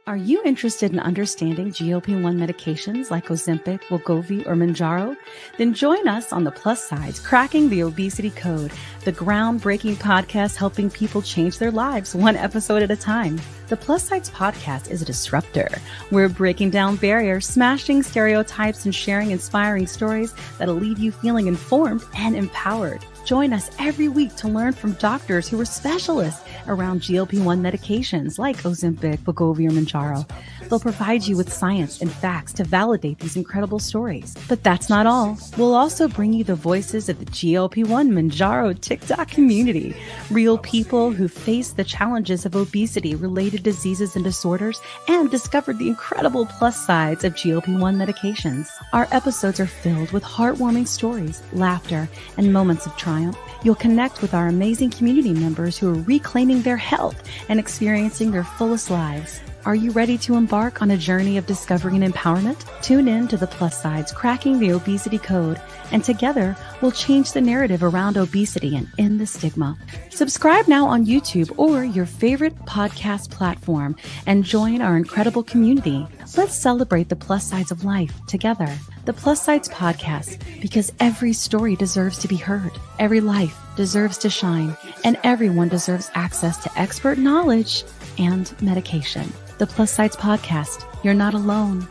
Are you interested in understanding GLP-1 medications like Ozempic, Wegovy, or Mounjaro? Then join us on the Plus Sides, Cracking the Obesity Code, the groundbreaking podcast helping people change their lives one episode at a time. The Plus Sides podcast is a disruptor. We're breaking down barriers, smashing stereotypes, and sharing inspiring stories that'll leave you feeling informed and empowered. Join us every week to learn from doctors who are specialists around GLP-1 medications like Ozempic, Wegovy, or Mounjaro. They'll provide you with science and facts to validate these incredible stories. But that's not all. We'll also bring you the voices of the GLP-1 Mounjaro TikTok community, real people who face the challenges of obesity-related diseases and disorders and discovered the incredible plus sides of GLP-1 medications. Our episodes are filled with heartwarming stories, laughter, and moments of triumph. You'll connect with our amazing community members who are reclaiming their health and experiencing their fullest lives. Are you ready to embark on a journey of discovery and empowerment? Tune in to the Plus Sides, Cracking the Obesity Code, and together we'll change the narrative around obesity and end the stigma. Subscribe now on YouTube or your favorite podcast platform and join our incredible community. Let's celebrate the plus sides of life together. The Plus Sides Podcast, because every story deserves to be heard, every life deserves to shine, and everyone deserves access to expert knowledge and medication. The Plus Sides Podcast. You're not alone.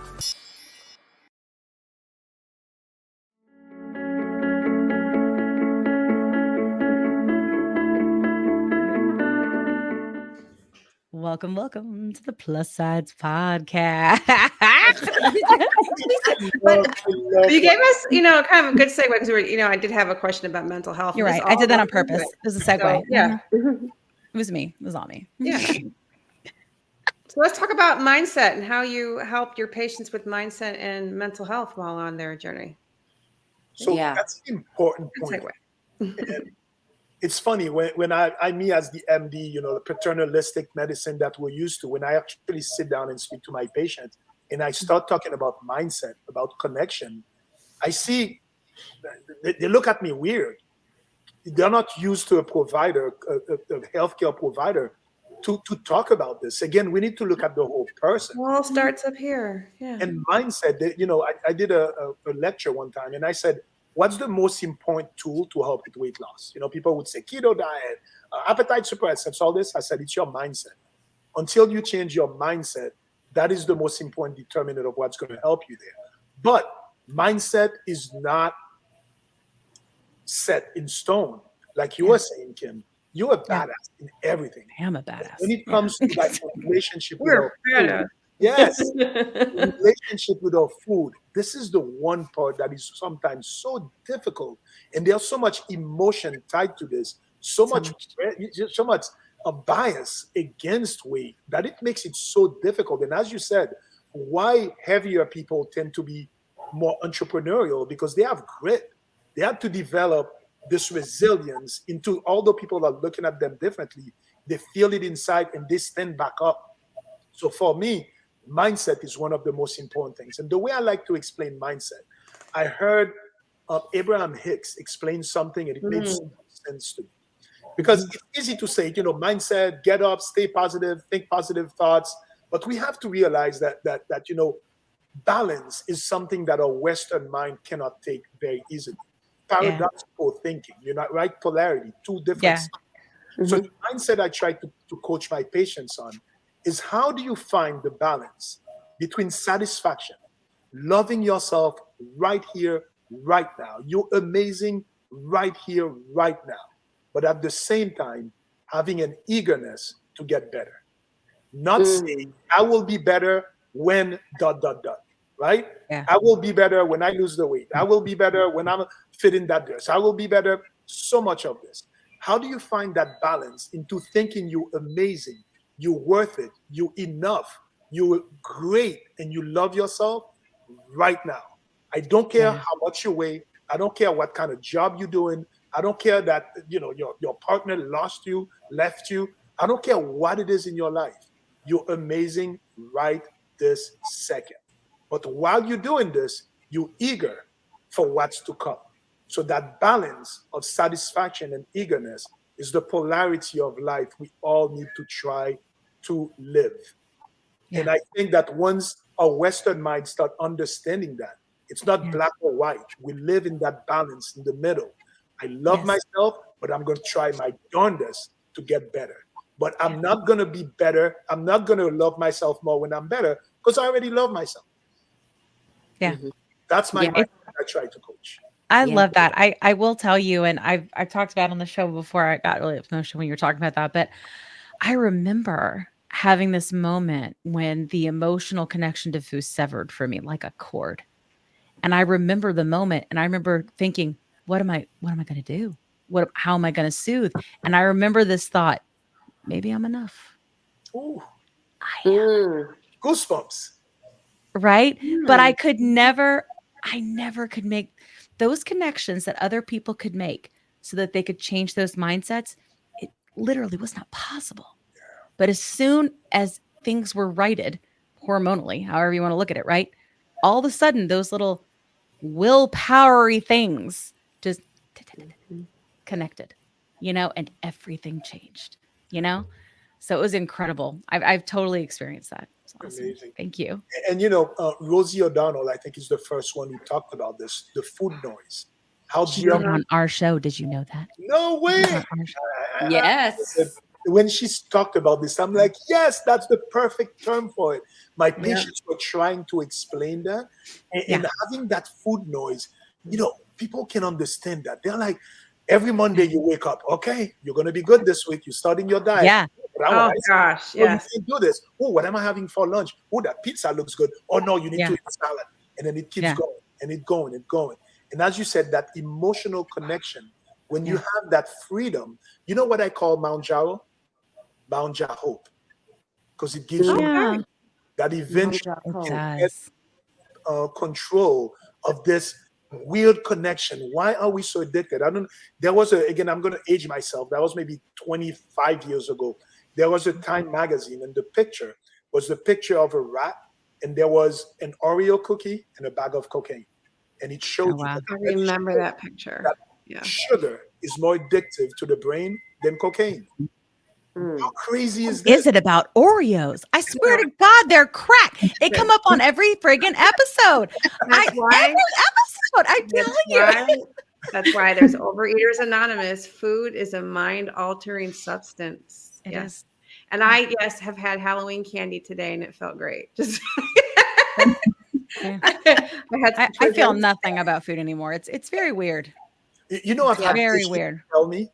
Welcome to the Plus Sides Podcast. But you gave us, kind of a good segue because I did have a question about mental health. You're right. I did that on purpose. It was a segue. So, yeah. It was me. It was all me. Yeah. So let's talk about mindset and how you help your patients with mindset and mental health while on their journey. So that's an important point. It's funny when me as the MD, the paternalistic medicine that we're used to, when I actually sit down and speak to my patients and I start talking about mindset, about connection, I see they look at me weird. They're not used to a provider, a healthcare provider, to talk about this. Again, we need to look at the whole person. It all starts up here. Yeah. And mindset, I did a lecture one time and I said, what's the most important tool to help with weight loss? People would say keto diet, appetite suppressants, all this. I said, it's your mindset. Until you change your mindset, that is the most important determinant of what's going to help you there. But mindset is not set in stone. Like you were saying, Kim, you're a badass in everything. I am a badass. When it comes to like relationship with We're our food, yes, relationship with our food, this is the one part that is sometimes so difficult. And there's so much emotion tied to this, so much a bias against weight that it makes it so difficult. And as you said, why heavier people tend to be more entrepreneurial? Because they have grit. They have to develop this resilience into, although people are looking at them differently, they feel it inside and they stand back up. So for me, mindset is one of the most important things. And the way I like to explain mindset, I heard Abraham Hicks explain something and it made so much sense to me. Because it's easy to say, mindset, get up, stay positive, think positive thoughts. But we have to realize that balance is something that our Western mind cannot take very easily. Paradoxical thinking, right? Polarity, two different sides. So the mindset I try to coach my patients on is, how do you find the balance between satisfaction, loving yourself right here, right now? You're amazing right here, right now. But at the same time, having an eagerness to get better. Not saying, I will be better when ... right? Yeah. I will be better when I lose the weight. I will be better when I'm fit in that dress. I will be better. So much of this. How do you find that balance into thinking you're amazing, you're worth it, you're enough, you're great, and you love yourself right now? I don't care how much you weigh. I don't care what kind of job you're doing. I don't care that your partner lost you, left you. I don't care what it is in your life. You're amazing right this second. But while you're doing this, you're eager for what's to come. So that balance of satisfaction and eagerness is the polarity of life we all need to try to live. And I think that once our Western minds start understanding that, it's not black or white. We live in that balance in the middle. I love myself, but I'm going to try my darndest to get better. But I'm not going to be better. I'm not going to love myself more when I'm better because I already love myself. Yeah. That's my mindset I try to coach. I love that. I will tell you, and I've talked about it on the show before. I got really emotional when you were talking about that, but I remember having this moment when the emotional connection to food severed for me like a cord. And I remember the moment, and I remember thinking, what am I going to do? How am I going to soothe? And I remember this thought, maybe I'm enough. Ooh, I am. goosebumps. Right? But I never could make those connections that other people could make so that they could change those mindsets. It literally was not possible. But as soon as things were righted hormonally, however you want to look at it, right? All of a sudden, those little willpowery things just connected, and everything changed, So it was incredible. I've totally experienced that. It's awesome. Amazing. Thank you. And Rosie O'Donnell, I think, is the first one who talked about this, the food noise. How she did on our show. Did you know that? No way. Yes. When she talked about this, I'm like, yes, that's the perfect term for it. My patients were trying to explain that. And having that food noise, people can understand that. They're like, every Monday you wake up, okay, you're going to be good this week. You're starting your diet. Yeah. Oh, gosh. You can't do this. Oh, what am I having for lunch? Oh, that pizza looks good. Oh, no, you need to eat salad. And then it keeps going and it going and going. And as you said, that emotional connection, when you have that freedom, you know what I call Mount Jarrow? Mount Jarrow hope. Because it gives you that eventually you can get control of this weird connection. Why are we so addicted? I'm going to age myself. That was maybe 25 years ago. There was a Time magazine, and the picture was the picture of a rat, and there was an Oreo cookie and a bag of cocaine. And it showed you. I remember that picture. That sugar is more addictive to the brain than cocaine. How crazy is this? Is it about Oreos? I swear to God, they're crack. They come up on every friggin' episode. Every episode, I'm telling you. That's why there's Overeaters Anonymous. Food is a mind-altering substance. It is. And I, have had Halloween candy today, and it felt great. Just I feel nothing about food anymore. It's very weird. I've had very weird. Tell me,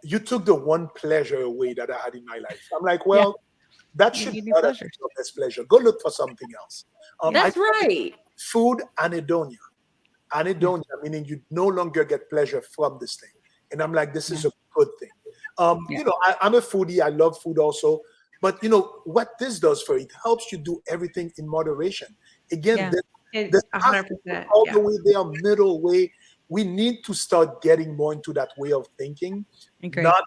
you took the one pleasure away that I had in my life. I'm like, well, that should be your best pleasure. Go look for something else. That's right. Food anhedonia. Anhedonia, meaning you no longer get pleasure from this thing. And I'm like, this is a good thing. I'm a foodie. I love food also. But what this does for it helps you do everything in moderation. Again, the 100%. All the way there, middle way. We need to start getting more into that way of thinking. Not,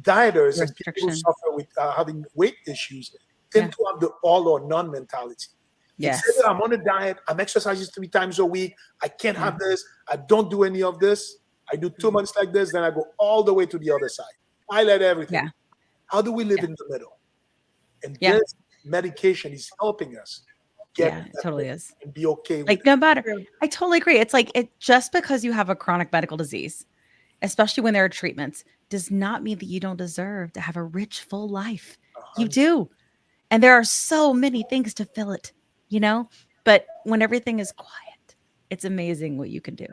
dieters and people who suffer with having weight issues tend to have the all or none mentality. Yes. I'm on a diet. I'm exercising 3 times a week. I can't have this. I don't do any of this. I do 2 months like this. Then I go all the way to the other side. I let everything. Yeah. How do we live in the middle? And this medication is helping us get it totally is. And be okay with no matter. I totally agree. It's like just because you have a chronic medical disease, especially when there are treatments, does not mean that you don't deserve to have a rich, full life. You do. And there are so many things to fill it, but when everything is quiet, it's amazing what you can do.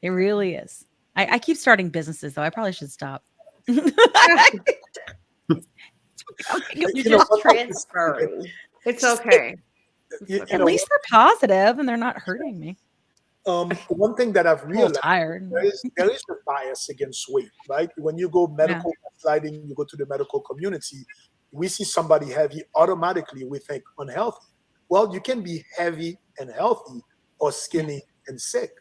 It really is. I keep starting businesses though. I probably should stop. You're just transferring. It's okay. At least they're positive and they're not hurting me. One thing that I've realized, tired. there is a bias against weight, right? When you go medical sliding, you go to the medical community, we see somebody heavy, automatically we think unhealthy. Well, you can be heavy and healthy or skinny and sick.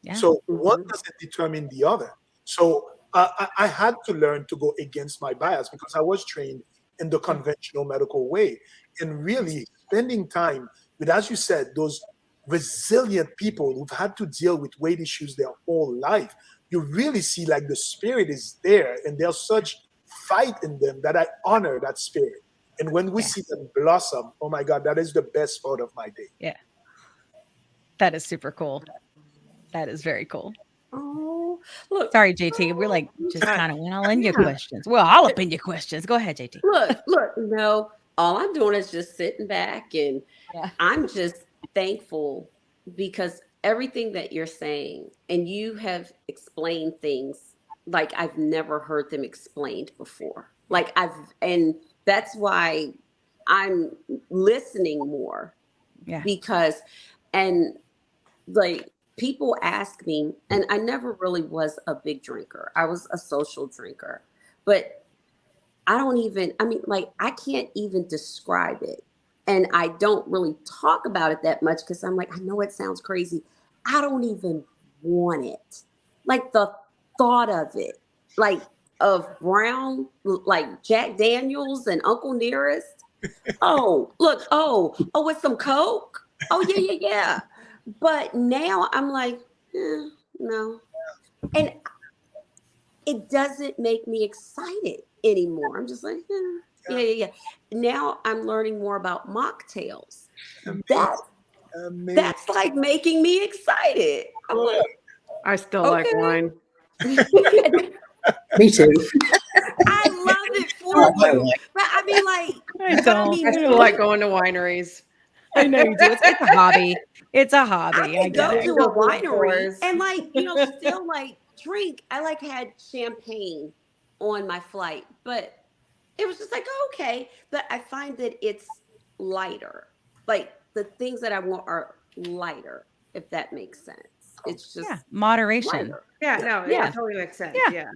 Yeah. So one doesn't determine the other. So I had to learn to go against my bias because I was trained in the conventional medical way. And really spending time with, as you said, those resilient people who've had to deal with weight issues their whole life, you really see the spirit is there and there's such fight in them that I honor that spirit. And when we see them blossom, oh my God, that is the best part of my day. Yeah. That is super cool. That is very cool. Oh, look. Sorry, JT. We're like just kind of went all in your questions. Well, all up in your questions. Go ahead, JT. Look, no, all I'm doing is just sitting back, and I'm just thankful because everything that you're saying, and you have explained things like I've never heard them explained before. And that's why I'm listening more because, and like, people ask me, and I never really was a big drinker. I was a social drinker, but I can't even describe it. And I don't really talk about it that much because I'm like, I know it sounds crazy. I don't even want it. Like the thought of it, like of brown, like Jack Daniels and Uncle Nearest. Oh, look, with some Coke. Oh, yeah. But now I'm like, no. And it doesn't make me excited anymore. I'm just like, yeah. Now I'm learning more about mocktails. That's like making me excited. I'm like, I still like wine. Me too. I love it for you. But I mean, like, I still like going to wineries. I know you do. It's a hobby. It's a hobby. I go get it. to a winery and still like drink. I like had champagne on my flight, but it was just like, okay. But I find that it's lighter. Like the things that I want are lighter, if that makes sense. It's just moderation. lighter. Yeah, no, it totally makes sense. Yeah.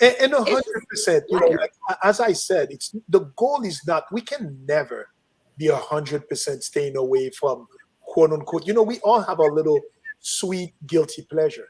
And 100%, like, as I said, it's the goal is not, we can never be 100% staying away from quote unquote, we all have a little sweet, guilty pleasure.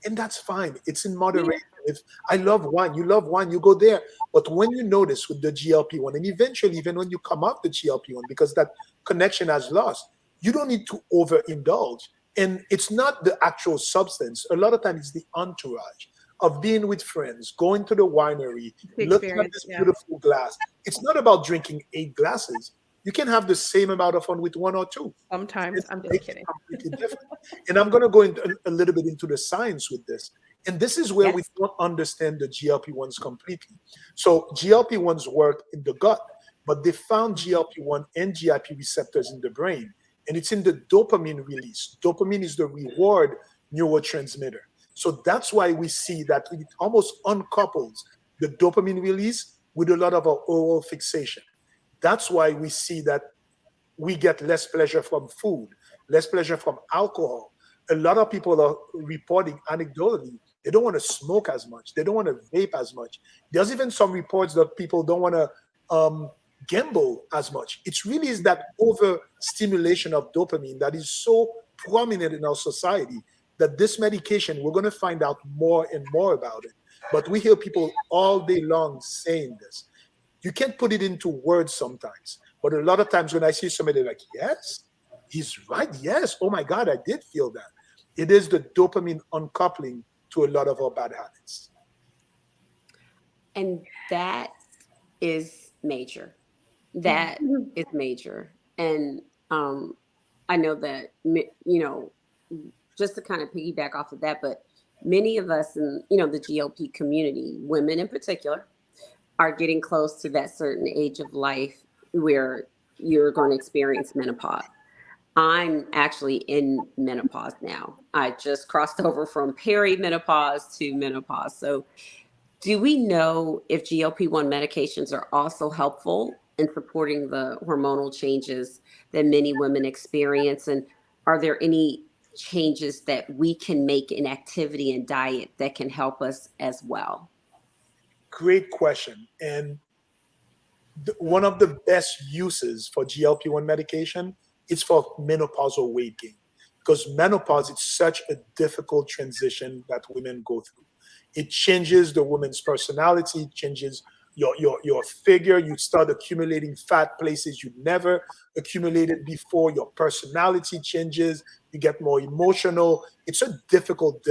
And that's fine. It's in moderation. If I love wine, you love wine, you go there. But when you notice with the GLP-1, and eventually even when you come off the GLP-1, because that connection has lost, you don't need to overindulge. And it's not the actual substance. A lot of times it's the entourage of being with friends, going to the winery, looking at this beautiful glass. It's not about drinking 8 glasses. You can have the same amount of fun with 1 or 2. Sometimes. I'm just kidding. Completely different. And I'm going to go into a little bit into the science with this. And this is where we don't understand the GLP-1s completely. So GLP-1s work in the gut, but they found GLP-1 and GIP receptors in the brain. And it's in the dopamine release. Dopamine is the reward neurotransmitter. So that's why we see that it almost uncouples the dopamine release with a lot of our oral fixation. That's why we see that we get less pleasure from food, less pleasure from alcohol. A lot of people are reporting anecdotally, they don't want to smoke as much. They don't want to vape as much. There's even some reports that people don't want to gamble as much. It really is that overstimulation of dopamine that is so prominent in our society that this medication, we're going to find out more and more about it. But we hear people all day long saying this. You can't put it into words sometimes. But a lot of times when I see somebody like, yes, he's right. Yes. Oh my God, I did feel that. It is the dopamine uncoupling to a lot of our bad habits. And that is major. That is major. And I know that, just to kind of piggyback off of that, but many of us in, the GLP community, women in particular, are getting close to that certain age of life where you're going to experience menopause. I'm actually in menopause now. I just crossed over from perimenopause to menopause. So do we know if GLP-1 medications are also helpful in supporting the hormonal changes that many women experience? And are there any changes that we can make in activity and diet that can help us as well? Great question. And one of the best uses for GLP-1 medication is for menopausal weight gain, because menopause is such a difficult transition that women go through. It changes the woman's personality, changes your figure. You start accumulating fat places you never accumulated before. Your personality changes. You get more emotional. It's a difficult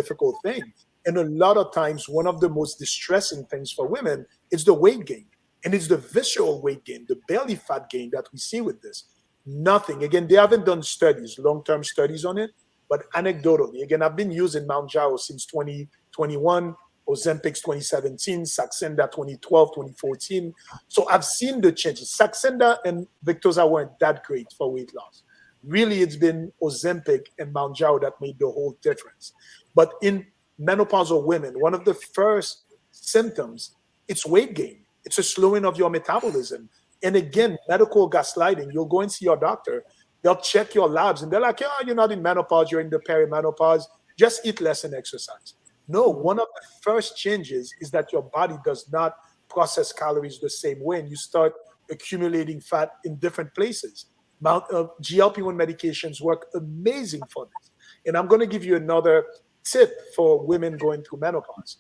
thing. And a lot of times, one of the most distressing things for women is the weight gain. And it's the visceral weight gain, the belly fat gain that we see with this. Nothing. Again, they haven't done studies, long-term studies on it, but anecdotally, again, I've been using Mounjaro since 2021, Ozempic's 2017, Saxenda 2012, 2014. So I've seen the changes. Saxenda and Victoza weren't that great for weight loss. Really, it's been Ozempic and Mounjaro that made the whole difference. But in menopausal women, one of the first symptoms, it's weight gain. It's a slowing of your metabolism. And again, medical gaslighting. You'll go and see your doctor. They'll check your labs and they're like, oh, you're not in menopause, you're in the perimenopause. Just eat less and exercise. No, one of the first changes is that your body does not process calories the same way, and you start accumulating fat in different places. GLP-1 medications work amazing for this. And I'm going to give you another tip for women going through menopause.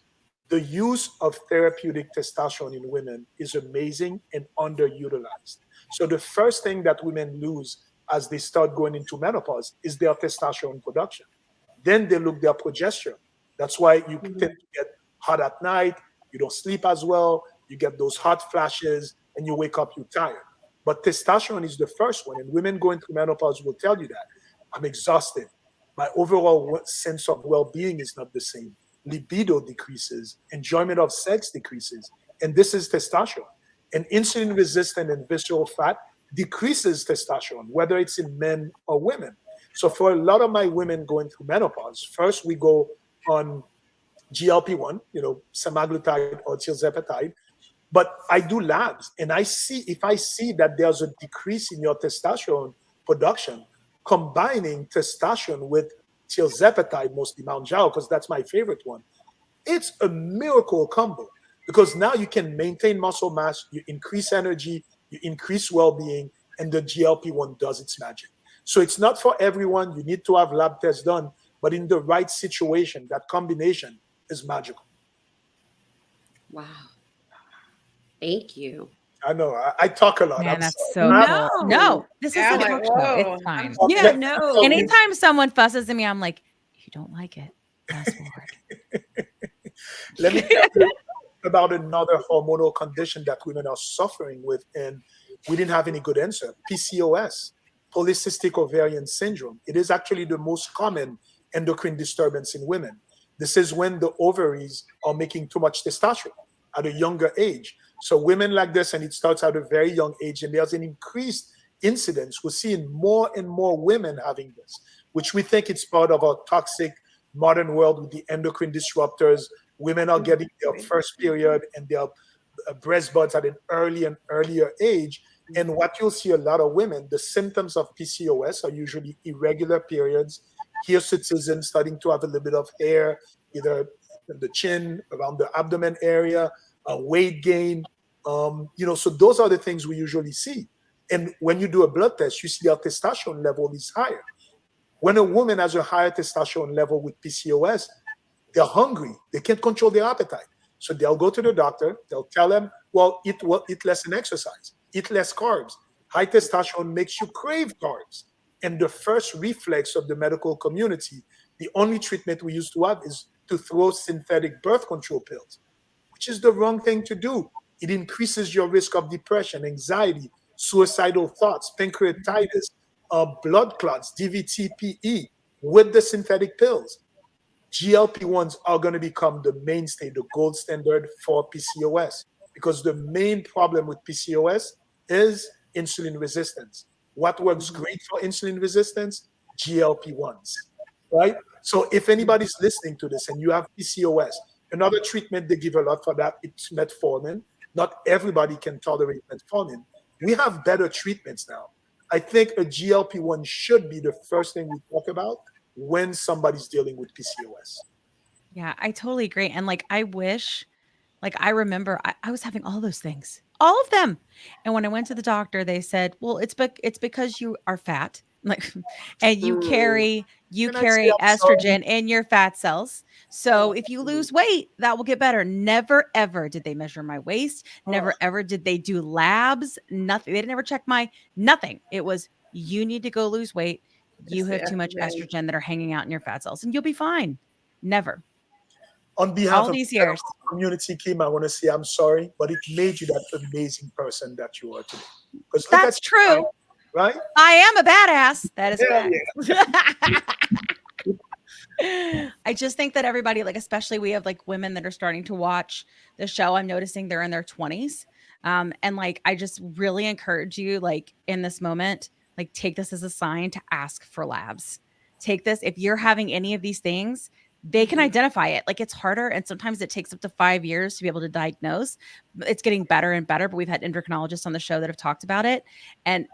The use of therapeutic testosterone in women is amazing and underutilized. So the first thing that women lose as they start going into menopause is their testosterone production. Then they lose their progesterone. That's why you tend to get hot at night, you don't sleep as well, you get those hot flashes, and you wake up, you're tired. But testosterone is the first one, and women going through menopause will tell you that. I'm exhausted. My overall sense of well-being is not the same. Libido decreases, enjoyment of sex decreases, and this is testosterone. And insulin-resistant and visceral fat decreases testosterone, whether it's in men or women. So for a lot of my women going through menopause, first we go on GLP-1, semaglutide or tirzepatide, but I do labs and if I see that there's a decrease in your testosterone production, combining testosterone with tirzepatide, mostly Mounjaro, because that's my favorite one, it's a miracle combo because now you can maintain muscle mass, you increase energy, you increase well-being, and the GLP-1 does its magic. So it's not for everyone. You need to have lab tests done, but in the right situation, that combination is magical. Wow. Thank you. I know. I talk a lot. Man, I'm that's sorry. so cool. No, this Yeah, isn't a like, talk show. whoa. It's fine. Yeah, no. Anytime someone fusses at me, I'm like, if you don't like it, fast forward. Let me tell you about another hormonal condition that women are suffering with, and we didn't have any good answer. PCOS, polycystic ovarian syndrome. It is actually the most common endocrine disturbance in women. This is when the ovaries are making too much testosterone at a younger age. So women like this, and it starts at a very young age, and there's an increased incidence. We're seeing more and more women having this, which we think it's part of our toxic modern world with the endocrine disruptors. Women are getting their first period and their breast buds at an early and earlier age. And what you'll see a lot of women, the symptoms of PCOS are usually irregular periods, hirsutism, starting to have a little bit of hair, either in the chin, around the abdomen area, weight gain. So those are the things we usually see. And when you do a blood test, you see their testosterone level is higher. When a woman has a higher testosterone level with PCOS, they're hungry. They can't control their appetite. So they'll go to the doctor. They'll tell them, well, eat less and exercise. Eat less carbs. High testosterone makes you crave carbs. And the first reflex of the medical community, the only treatment we used to have is to throw synthetic birth control pills, which is the wrong thing to do. It increases your risk of depression, anxiety, suicidal thoughts, pancreatitis, blood clots, DVT-PE with the synthetic pills. GLP-1s are going to become the mainstay, the gold standard for PCOS, because the main problem with PCOS is insulin resistance. What works great for insulin resistance? GLP-1s, right? So if anybody's listening to this and you have PCOS, another treatment they give a lot for that, it's metformin. Not everybody can tolerate metformin. We have better treatments now. I think a GLP-1 should be the first thing we talk about when somebody's dealing with PCOS. Yeah, I totally agree. And I wish, I remember I was having all those things, all of them. And when I went to the doctor, they said, well, it's because you are fat, and you carry estrogen in your fat cells. So if you lose weight, that will get better. Never, ever did they measure my waist. Never, ever did they do labs. Nothing. They never checked nothing. It was, you need to go lose weight. You have too much estrogen that are hanging out in your fat cells and you'll be fine. Never. On behalf All of these the years. community, Kim, I want to say I'm sorry, but it made you that amazing person that you are today. Because That's true. right? I am a badass. That is Yeah, fact. I just think that everybody, like, especially we have like women that are starting to watch the show. I'm noticing they're in their 20s. And like, I just really encourage you, like, in this moment, like, take this as a sign to ask for labs. Take this. If you're having any of these things, they can identify it. Like, it's harder. And sometimes it takes up to 5 years to be able to diagnose. It's getting better and better, but we've had endocrinologists on the show that have talked about it.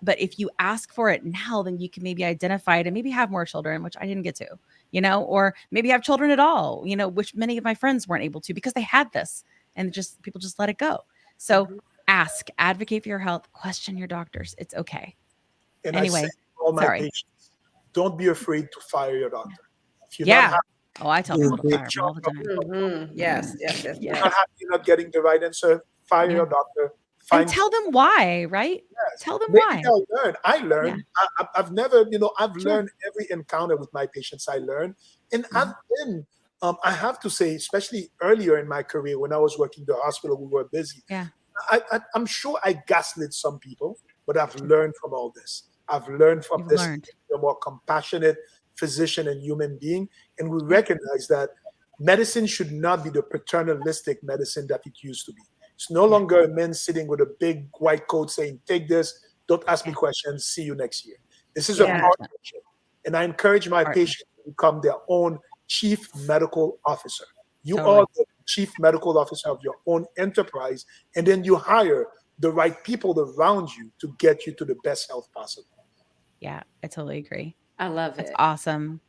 But if you ask for it now, then you can maybe identify it and maybe have more children, which I didn't get to, or maybe have children at all, which many of my friends weren't able to because they had this and just people just let it go. So ask, advocate for your health, question your doctors. It's okay. And anyway, I say to all my patients, don't be afraid to fire your doctor. If you're not happy, I tell people to fire them all the time. Yes. You're not getting the right answer, fire your doctor. And tell them why, right? Yes. Tell them why. I learned. I've never, I've learned every encounter with my patients. I learned. And I've been, I have to say, especially earlier in my career when I was working in the hospital, we were busy. Yeah. I'm sure I gaslit some people, but I've learned from all this. I've learned from this. You're a more compassionate physician and human being. And we recognize that medicine should not be the paternalistic medicine that it used to be. It's no longer a man sitting with a big white coat saying, take this, don't ask me questions, see you next year. This is a partnership. And I encourage my patients to become their own chief medical officer. You are the chief medical officer of your own enterprise, and then you hire the right people around you to get you to the best health possible. Yeah, I totally agree. I love it. It's awesome.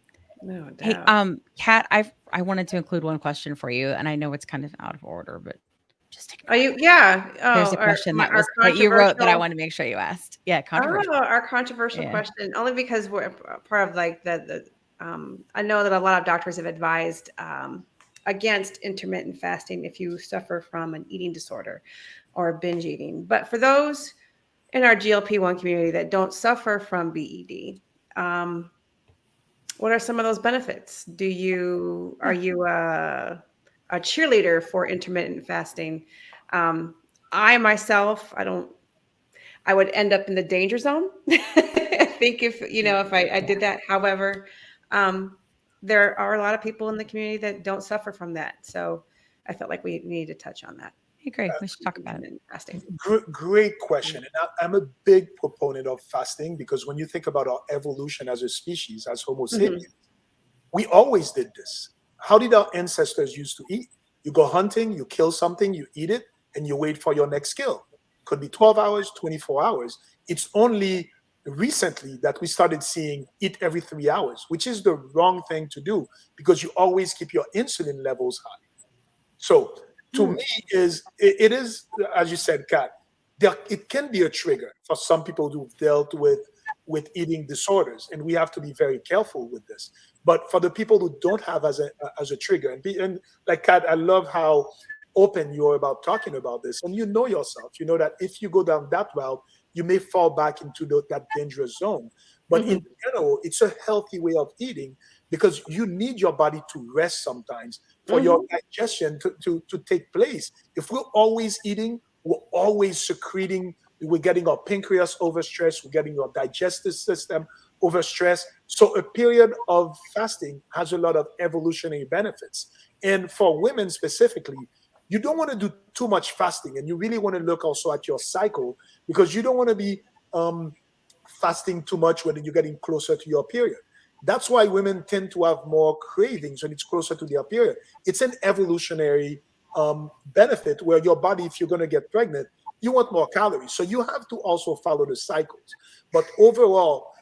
No doubt. Hey, Kat, I wanted to include one question for you, and I know it's kind of out of order, but just take a There's a question that you wrote that I wanted to make sure you asked. Yeah, controversial. Our controversial question, only because we're part of like I know that a lot of doctors have advised against intermittent fasting if you suffer from an eating disorder or binge eating. But for those in our GLP-1 community that don't suffer from BED, what are some of those benefits? Are you a cheerleader for intermittent fasting? I myself, I would end up in the danger zone. I think if I did that. However, there are a lot of people in the community that don't suffer from that. So I felt like we need to touch on that. Hey, great. We should talk about it. Fasting. Great question. And I'm a big proponent of fasting because when you think about our evolution as a species, as Homo sapiens, we always did this. How did our ancestors used to eat? You go hunting, you kill something, you eat it, and you wait for your next kill. Could be 12 hours, 24 hours. It's only recently that we started seeing eat every 3 hours, which is the wrong thing to do because you always keep your insulin levels high. So to me, it is, as you said, Kat, it can be a trigger for some people who've dealt with eating disorders, and we have to be very careful with this. But for the people who don't have as a trigger, and like Kat, I love how open you're about talking about this, and you know yourself. You know that if you go down that route, you may fall back into that dangerous zone. But in general, it's a healthy way of eating because you need your body to rest sometimes for your digestion to take place. If we're always eating, we're always secreting, we're getting our pancreas overstressed, we're getting our digestive system overstressed. So a period of fasting has a lot of evolutionary benefits. And for women specifically, you don't want to do too much fasting, and you really want to look also at your cycle because you don't want to be fasting too much when you're getting closer to your period. That's why women tend to have more cravings when it's closer to their period. It's an evolutionary benefit where your body, if you're going to get pregnant, you want more calories. So you have to also follow the cycles. But overall,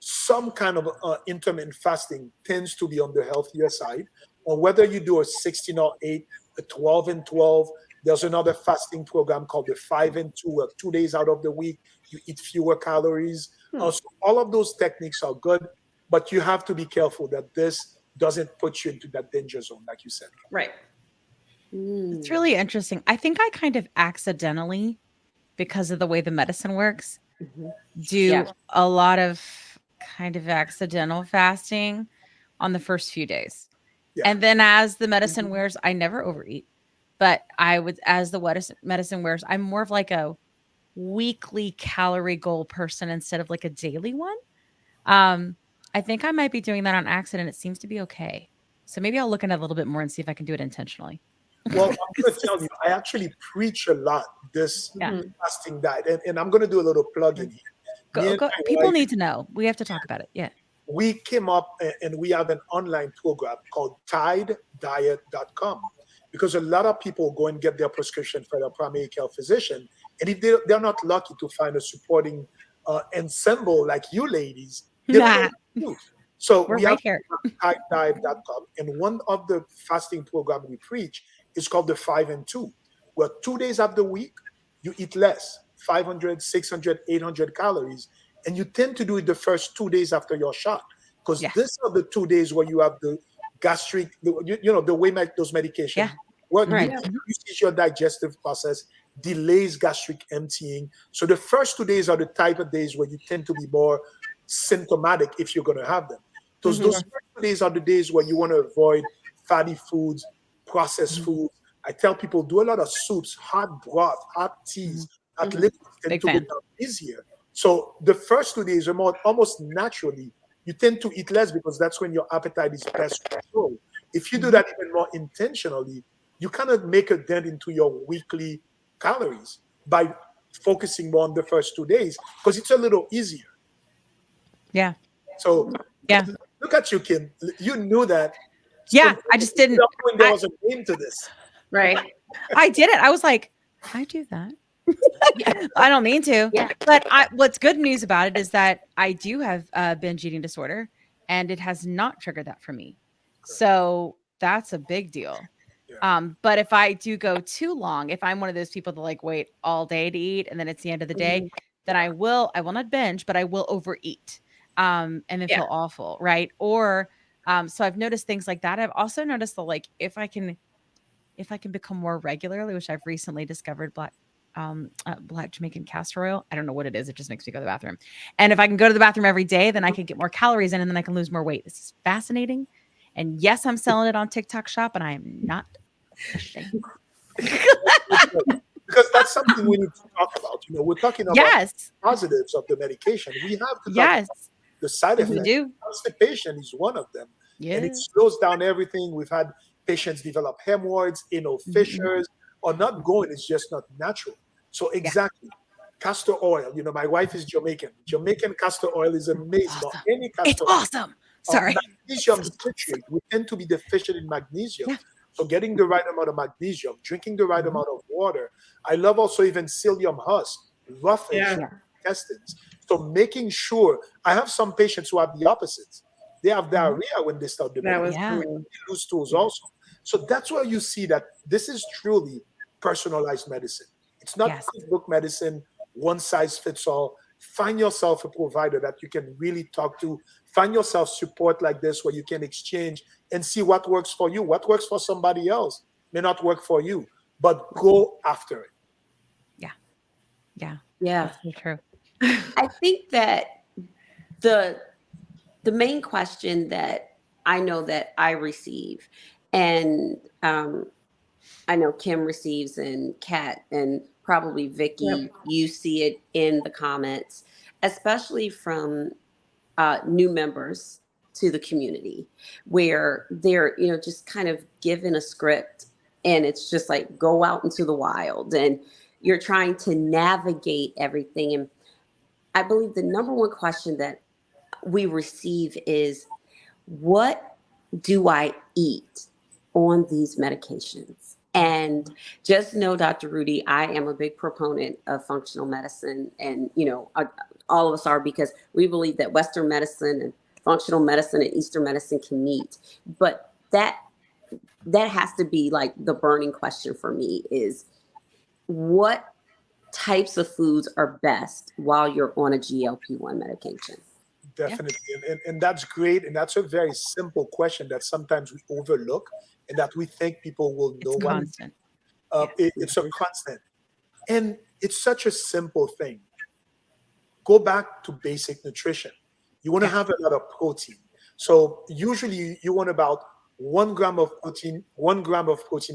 some kind of intermittent fasting tends to be on the healthier side. Or whether you do a 16 or 8, a 12 and 12, there's another fasting program called the 5 and 2, where 2 days out of the week, you eat fewer calories. So all of those techniques are good, but you have to be careful that this doesn't put you into that danger zone, like you said. Right. It's really interesting. I think I kind of accidentally, because of the way the medicine works, do a lot of kind of accidental fasting on the first few days. Yeah. And then as the medicine wears, I never overeat, but as the medicine wears, I'm more of like a weekly calorie goal person instead of like a daily one. I think I might be doing that on accident. It seems to be okay. So maybe I'll look into it a little bit more and see if I can do it intentionally. Well, I'm going to tell you, I actually preach a lot this Yeah. fasting diet, and I'm going to do a little plug in here. Me and my People wife, need to know. We have to talk about it. Yeah. we came up and we have an online program called TideDiet.com because a lot of people go and get their prescription from their primary care physician, and if they're not lucky to find a supporting ensemble like you ladies, they don't know what to do. So We're we right have here. TideDiet.com, and one of the fasting programs we preach is called the 5 and 2, where 2 days of the week you eat less, 500, 600, 800 calories, and you tend to do it the first 2 days after your shot, because Yeah. these are the 2 days where you have the gastric, the way those medications Yeah. work. Right. Reduces your digestive process, delays gastric emptying. So the first 2 days are the type of days where you tend to be more symptomatic if you're going to have them. Those first 2 days are the days where you want to avoid fatty foods, processed foods. I tell people do a lot of soups, hot broth, hot teas, hot liquids tend Big to go fan. down easier. So the first 2 days are more almost naturally you tend to eat less because that's when your appetite is best controlled. If you do that even more intentionally, you kind of make a dent into your weekly calories by focusing more on the first 2 days because it's a little easier. Yeah. So Yeah. look at you, Kim. You knew that. Yeah. I just didn't. When there was a name to this. Right. I did it. I was like, I do that. I don't mean to. Yeah. But what's good news about it is that I do have a binge eating disorder, and it has not triggered that for me. So that's a big deal. Yeah. But if I do go too long, if I'm one of those people that like wait all day to eat, and then it's the end of the day, then I will not binge, but I will overeat. And then feel awful, right? Or so I've noticed things like that. I've also noticed that like if I can become more regularly, which I've recently discovered, black Jamaican castor oil. I don't know what it is. It just makes me go to the bathroom. And if I can go to the bathroom every day, then I can get more calories in and then I can lose more weight. This is fascinating. And yes, I'm selling it on TikTok Shop and I am not ashamed. Because that's something we need to talk about. We're talking about positives of the medication. We have to talk about the side effects. We do. Constipation is one of them. Yeah. And it slows down everything. We've had patients develop hemorrhoids, fissures, or not going. It's just not natural. So exactly. Castor oil. My wife is Jamaican. Jamaican castor oil is amazing. Awesome. Any castor It's awesome. Sorry. Magnesium citrate. We tend to be deficient in magnesium. Yeah. So getting the right amount of magnesium, drinking the right amount of water. I love also even psyllium husk, roughage intestines. So making sure, I have some patients who have the opposites. They have diarrhea when they start the medication. They lose stools also. So that's where you see that this is truly personalized medicine. It's not cookbook medicine, one size fits all. Find yourself a provider that you can really talk to. Find yourself support like this where you can exchange and see what works for you. What works for somebody else may not work for you, but go after it. Yeah. Yeah. That's so true. I think that the main question that I know that I receive, and I know Kim receives, and Kat, and probably Vicki, you see it in the comments, especially from new members to the community, where they're just kind of given a script, and it's just like go out into the wild, and you're trying to navigate everything. And I believe the number one question that we receive is, what do I eat on these medications? And just know, Dr. Rudy, I am a big proponent of functional medicine. And, all of us are, because we believe that Western medicine and functional medicine and Eastern medicine can meet. But that has to be like the burning question for me is, what types of foods are best while you're on a GLP-1 medication? Definitely. And that's great. And that's a very simple question that sometimes we overlook and that we think people will know. It's constant. It's a constant. And it's such a simple thing. Go back to basic nutrition. You want to have a lot of protein. So usually you want about 1 gram of protein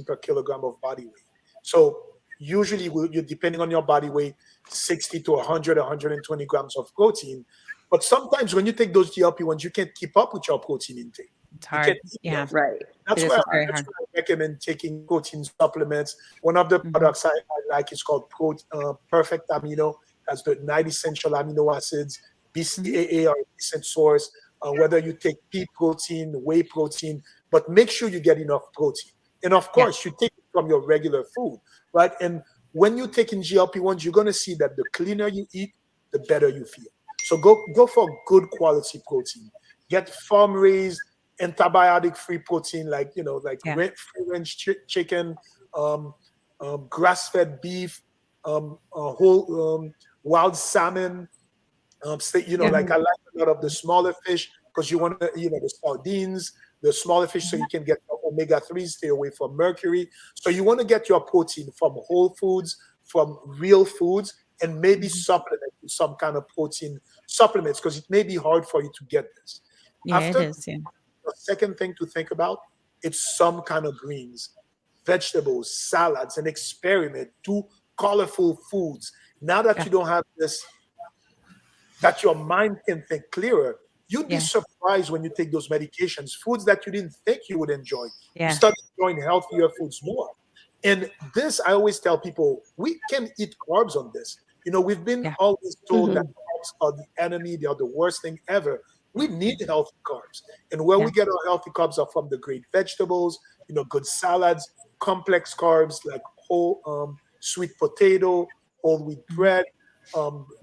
per kilogram of body weight. So usually you're depending on your body weight, 60 to 100, 120 grams of protein. But sometimes when you take those GLP-1s, you can't keep up with your protein intake. It's You hard. can't eat Yeah. enough. Right. That's It is why very hard. I recommend taking protein supplements. One of the Mhm. products I like is called Perfect Amino. Has the 9 essential amino acids. BCAA are a decent source. Whether you take pea protein, whey protein, but make sure you get enough protein. And of course, you take it from your regular food, right? And when you're taking GLP-1s, you're going to see that the cleaner you eat, the better you feel. So go for good quality protein. Get farm raised, antibiotic free protein, like free range chicken, grass fed beef, whole wild salmon. Like I like a lot of the smaller fish because you want to, the sardines, the smaller fish, so you can get omega-3, stay away from mercury. So you want to get your protein from whole foods, from real foods, and maybe supplement with some kind of protein supplements because it may be hard for you to get this. Yeah, After it is. Yeah. the second thing to think about, it's some kind of greens, vegetables, salads, and experiment. Do colorful foods. Now that you don't have this, that your mind can think clearer, you'd be surprised when you take those medications, foods that you didn't think you would enjoy. You start enjoying healthier foods more. And this, I always tell people, we can eat carbs on this. We've been always told that carbs are the enemy, they are the worst thing ever. We need healthy carbs. And where we get our healthy carbs are from the great vegetables, good salads, complex carbs like whole sweet potato, whole wheat bread,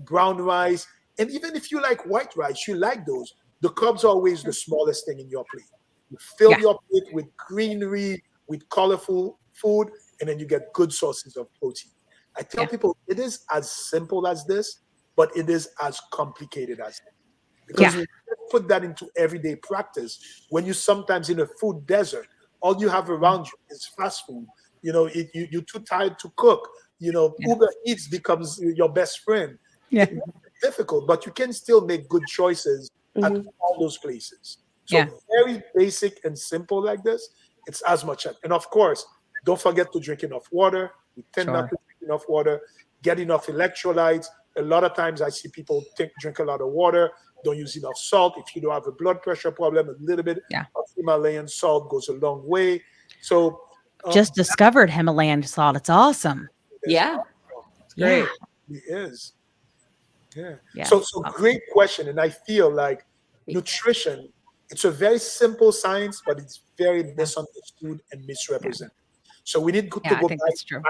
brown rice. And even if you like white rice, you like those. The carbs are always the smallest thing in your plate. You fill your plate with greenery, with colorful food, and then you get good sources of protein. I tell people it is as simple as this, but it is as complicated as this. Because when you put that into everyday practice, when you sometimes in a food desert, all you have around you is fast food. You're too tired to cook. Uber Eats becomes your best friend. It's difficult, but you can still make good choices at all those places. So very basic and simple like this, it's as much. And of course, don't forget to drink enough water. We tend not to drink enough water. Get enough electrolytes. A lot of times I see people drink a lot of water, don't use enough salt. If you don't have a blood pressure problem, a little bit of Himalayan salt goes a long way. So just discovered Himalayan salt. It's awesome. Yeah. It's great. It is. Yeah. So great question. And I feel like nutrition, it's a very simple science, but it's very misunderstood and misrepresented. So we need to go back to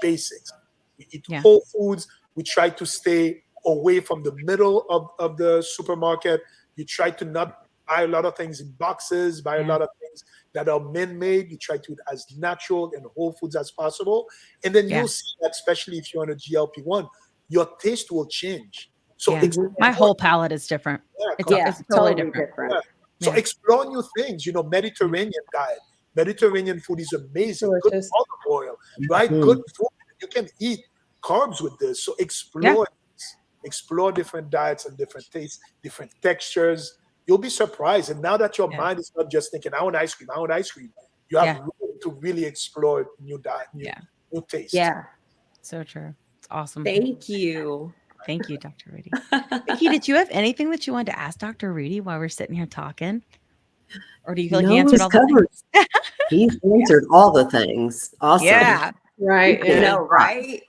basics. We eat whole foods. We try to stay away from the middle of the supermarket. You try to not buy a lot of things in boxes, buy a lot of things that are man-made. You try to eat as natural and whole foods as possible. And then you'll see that, especially if you're on a GLP-1, your taste will change. So my whole palate is different. It's totally different. So explore new things. Mediterranean diet. Mediterranean food is amazing. Good olive oil, right? Good food. You can eat carbs with this. So explore different diets and different tastes, different textures. You'll be surprised. And now that your mind is not just thinking, I want ice cream, you have room to really explore new diet, new taste. Yeah. So true. It's awesome. Thank you. Thank you, Dr. Rudy. Vicki, did you have anything that you wanted to ask Dr. Rudy while we're sitting here talking? Or do you feel like he answered all the things? He's answered all the things. Awesome. Yeah. Right. Right?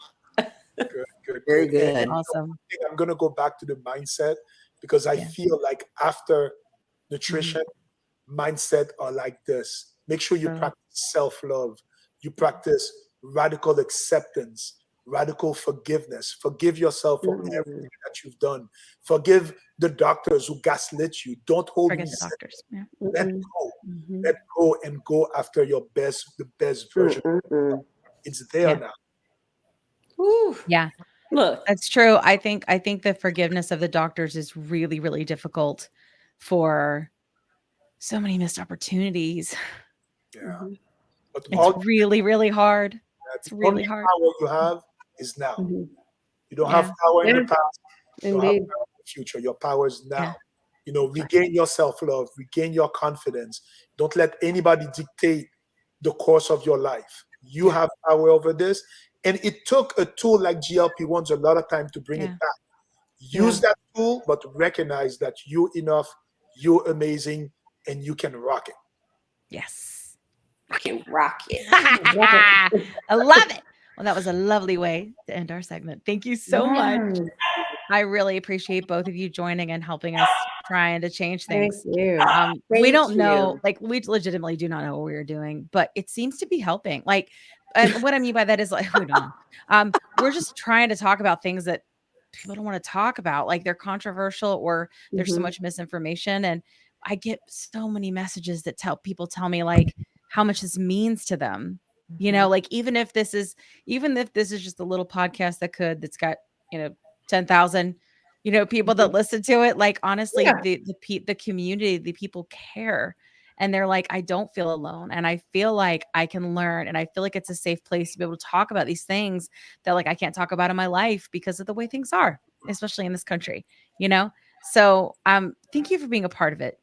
Good. Very good. Awesome. I'm going to go back to the mindset because I feel like after nutrition, mindset are like this. Make sure you practice self-love. You practice radical acceptance, radical forgiveness. Forgive yourself for everything that you've done. Forgive the doctors who gaslit you. Don't hold Forget the doctors. Yeah. Let go. Let go and go after the best version. It's there now. Ooh. Yeah. Look, that's true. I think the forgiveness of the doctors is really, really difficult for so many missed opportunities. Yeah. But it's really, really hard. It's really hard. Power you have is now. You don't have power in the past. You don't have power in the future. Your power is now. regain your self-love, regain your confidence. Don't let anybody dictate the course of your life. You have power over this. And it took a tool like GLP-1s a lot of time to bring it back. Use that tool, but recognize that you're enough, you're amazing, and you can rock it. Yes. I can rock it. I love it. Well, that was a lovely way to end our segment. Thank you so much. I really appreciate both of you joining and helping us trying to change things. Thank you. We Thank don't know, you. like we legitimately do not know what we're doing, but it seems to be helping. Like, and what I mean by that is like, we don't know. We're just trying to talk about things that people don't want to talk about. Like they're controversial or there's so much misinformation. And I get so many messages that tell me like how much this means to them. Like even if this is just a little podcast that's got, 10,000, people that listen to it, like honestly, the community, the people care. And they're like, I don't feel alone. And I feel like I can learn. And I feel like it's a safe place to be able to talk about these things that like I can't talk about in my life because of the way things are, especially in this country, So thank you for being a part of it.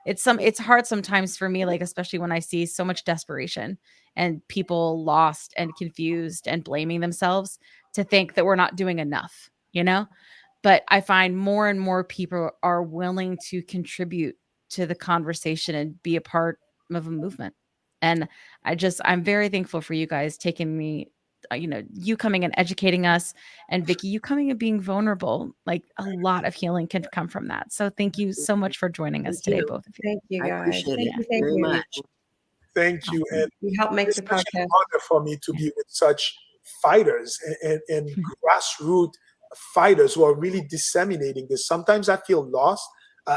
It's hard sometimes for me, like especially when I see so much desperation and people lost and confused and blaming themselves to think that we're not doing enough, But I find more and more people are willing to contribute to the conversation and be a part of a movement. And I'm very thankful for you guys taking me, you coming and educating us, and Vicki, you coming and being vulnerable. Like a lot of healing can come from that. So thank you so much for joining us today, both of you. Thank you, I guys. appreciate Thank it you. Thank very you. much. Thank you. Awesome. And You helped make the it's such an podcast. honor for me to be with such fighters and grassroots fighters who are really disseminating this. Sometimes I feel lost.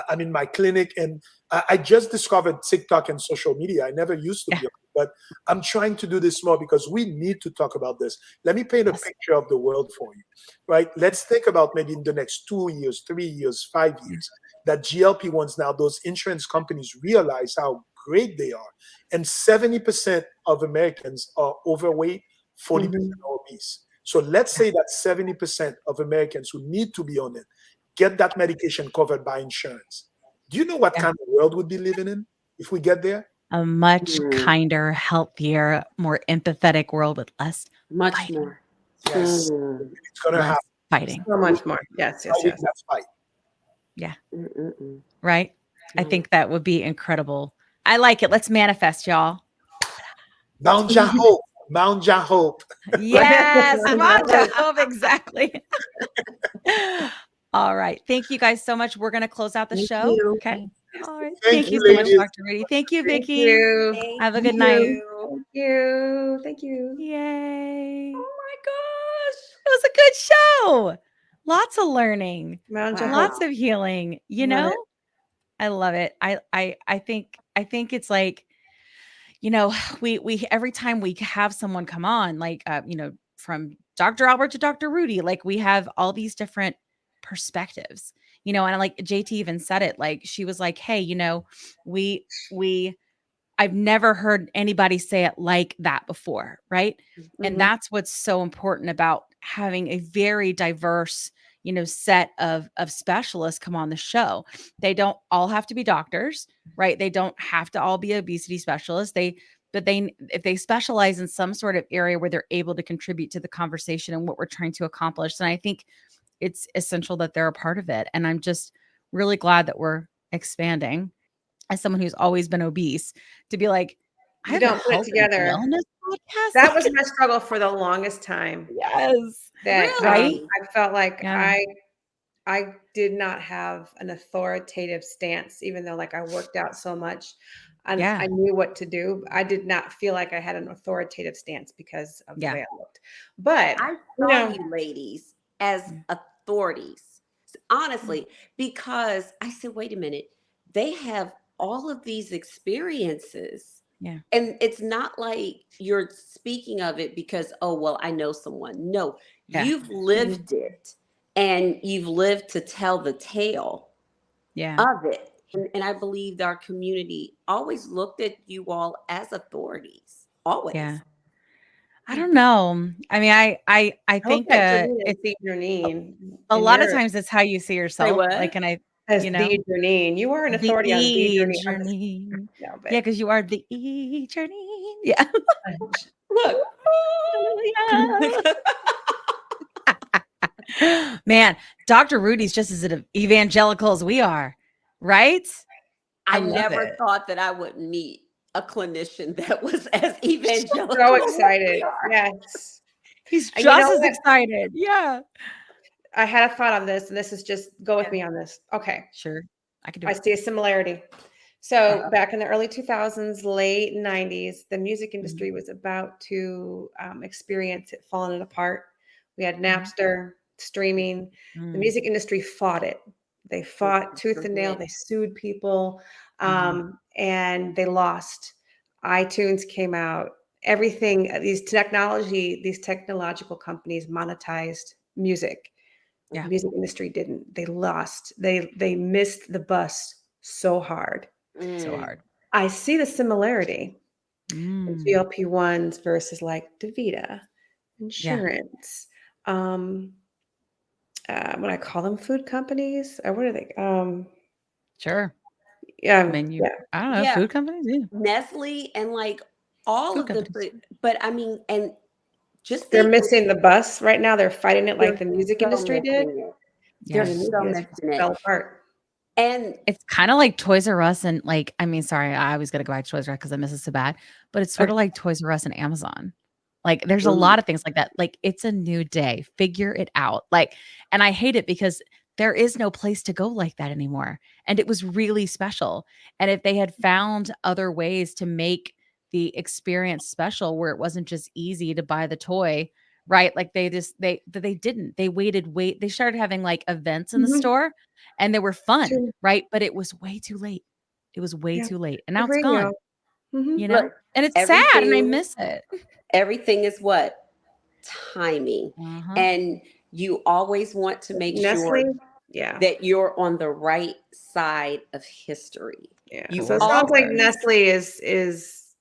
I'm in my clinic and I just discovered TikTok and social media. I never used to be, but I'm trying to do this more because we need to talk about this. Let me paint a picture of the world for you, right? Let's think about maybe in the next 2 years, 3 years, 5 years, that GLP-1s now, those insurance companies realize how great they are. And 70% of Americans are overweight, 40% are obese. So let's say that 70% of Americans who need to be on it get that medication covered by insurance. Do you know what kind of world we'd be living in if we get there? A much kinder, healthier, more empathetic world with less Much fighting. more. Yes. It's going to Less happen. fighting. So much more. Yes. Fighting that fight. Yeah. Mm-mm-mm. Right. I think that would be incredible. I like it. Let's manifest, y'all. Mount Hope. Mount Hope. Yes. Mount Hope. Exactly. All right. Thank you guys so much. We're going to close out the show. you. Okay. All right. Thank Thank you, you so much, ladies. Dr. Rudy. Thank you, Thank Vicki. you. Have a good night. Thank you. Thank you. Yay. Oh my gosh. It was a good show. Lots of learning. Mount Wow. Lots of healing. Love it. I love it. I think it's like, we every time we have someone come on, like from Dr. Albert to Dr. Rudy, like we have all these different perspectives, and like JT even said it, like she was like, hey, we I've never heard anybody say it like that before, right? And that's what's so important about having a very diverse, set of specialists come on the show. They don't all have to be doctors, right? They don't have to all be obesity specialists. If they specialize in some sort of area where they're able to contribute to the conversation and what we're trying to accomplish, then I think it's essential that they're a part of it. And I'm just really glad that we're expanding. As someone who's always been obese, to be like, I You have a don't put it health and together. wellness podcast. That was my struggle for the longest time. Yes. That Right? I felt like Yeah. I did not have an authoritative stance, even though like I worked out so much and Yeah. I knew what to do. I did not feel like I had an authoritative stance because of the Yeah. way I looked. But I saw you ladies as authorities, honestly, because I said, wait a minute, they have all of these experiences. Yeah. And it's not like you're speaking of it because, oh, well, I know someone. No, Yeah. you've lived it and you've lived to tell the tale Yeah. of it. And I believe our community always looked at you all as authorities. Always. Yeah. I don't know. I mean, I I hope think that Janine it's and Janine a and lot of your times it's how you see yourself. what? Like, and I As you know? the Janine. You are an The authority on the Janine. Janine. No, Yeah, but because you are the Janine. Yeah. Look. Hallelujah. Man, Dr. Rudy's just as evangelical as we are, right? I love never it. thought that I would meet a clinician that was as so evangelical. excited. Yes. He's And you know just as what? excited. Yeah. I had a thought on this, and this is just go with Yeah. me on this. Okay. Sure. I can do I it. see a similarity. So back in the early 2000s, late 90s, the music industry was about to experience it falling apart. We had Napster, streaming. The music industry fought it. They fought tooth and nail. They sued people, and they lost. iTunes came out. Everything. These technological companies monetized music. Yeah. The music industry didn't. They lost. They missed the bus so hard. So hard. I see the similarity in Mm. GLP-1s versus like DaVita, insurance. When I call them food companies, what are they? Sure. Yeah, Menu. yeah. I don't know. Yeah. Food companies. Yeah. Nestle and like all Food of the companies. but I mean, and just They're think missing the bus right now. They're fighting it like they're the music so industry did. missing it. Yeah. They're And the so music industry missing fell it. apart. And It's kind of like Toys R Us and like, I mean, sorry, I always got to go back to Toys R Us because I miss it so bad, but it's sort of like Toys R Us and Amazon. Like there's a lot of things like that. Like it's a new day. Figure it out. Like, and I hate it because there is no place to go like that anymore. And it was really special. And if they had found other ways to make the experience special where it wasn't just easy to buy the toy, right? Like they didn't. They started having like events in the Mhm. store and they were fun, True. right? But it was way too late. It was way Yeah. too late. And now it's Agree, gone, Mhm. you know? look, And it's sad and I miss it. everything is what? Timing. Uh-huh. And you always want to make Nestle. sure Yeah. that you're on the right side of history. Yeah. You So it sounds like Course. Nestle is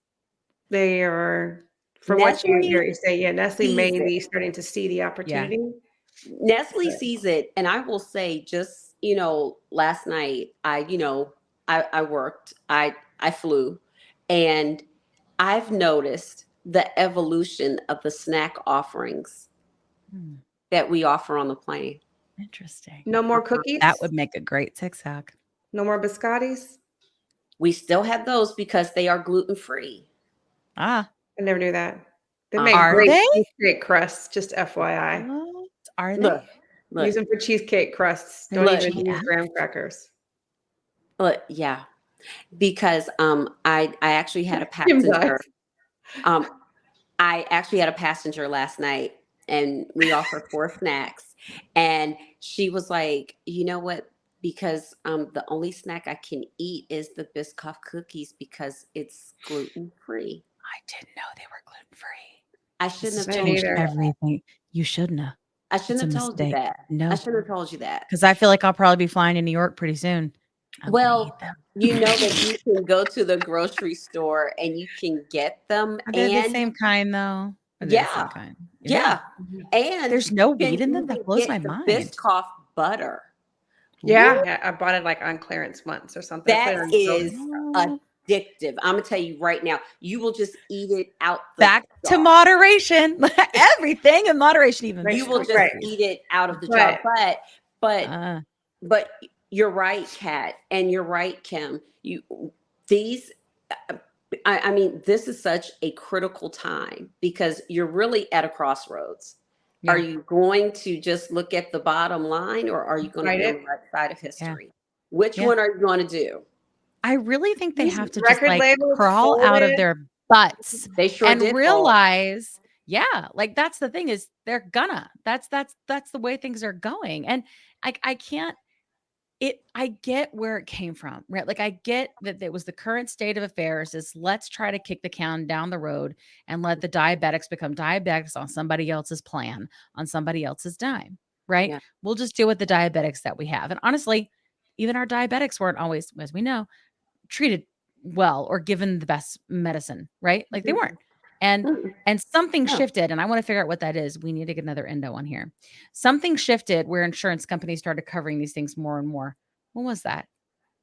they are from what you hear you say, yeah, Nestle may sees it. be starting to see the opportunity. Nestle But sees it, and I will say, just last night I worked, I flew, and I've noticed the evolution of the snack offerings Hmm, that we offer on the plane. interesting. no more cookies, That would make a great TikTok. no more biscottis. We still have those because they are gluten free. Ah, I never knew that. They make are great they? cheesecake crusts, just FYI. What? Are Look, they? Use look, them for cheesecake crusts. Don't Look. even use GF? graham crackers. look, yeah, because I actually had a Tim's eyes. passenger. I actually had a passenger last night and we offered 4 snacks. And she was like, you know what? Because the only snack I can eat is the Biscoff cookies because it's gluten free. I didn't know they were gluten free. I This shouldn't has have Me told you changed neither. that. everything. You shouldn't have. I It's shouldn't a have told you mistake. that. I No, shouldn't have told you that. because I feel like I'll probably be flying to New York pretty soon. I'm gonna eat Well, them. you know that you can go to the grocery store and you can get them Are they the and same kind though? Are they the same yeah, kind? yeah. And There's no you wheat can in them? That even blows my get the mind. Biscoff butter. Yeah, yeah, I bought it like on clearance once or something. I put it That on is Oh. addictive. I'm gonna tell you right now, you will just eat it out the Back to jar. moderation. Everything in moderation, even Right, You will just right. eat it out of the jar. But Uh, but you're right, Kat, and you're right, Kim. These I mean, this is such a critical time because you're really at a crossroads. Yeah. Are you going to just look at the bottom line or are you going to Right be on it. the right side of history? Which one are you going to do? I really think they These have to just record like labels crawl fold out of it. their butts They sure and did fall. realize, yeah, like that's the thing is they're gonna. That's the way things are going. And I can't I get where it came from, right? Like I get that it was the current state of affairs is let's try to kick the can down the road and let the diabetics become diabetics on somebody else's plan, on somebody else's dime, right? Yeah. We'll just deal with the diabetics that we have. And honestly, even our diabetics weren't always, as we know, treated well or given the best medicine, right? Like they weren't. And something No. shifted, and I want to figure out what that is. We need to get another endo on here. Something shifted where insurance companies started covering these things more and more. What was that?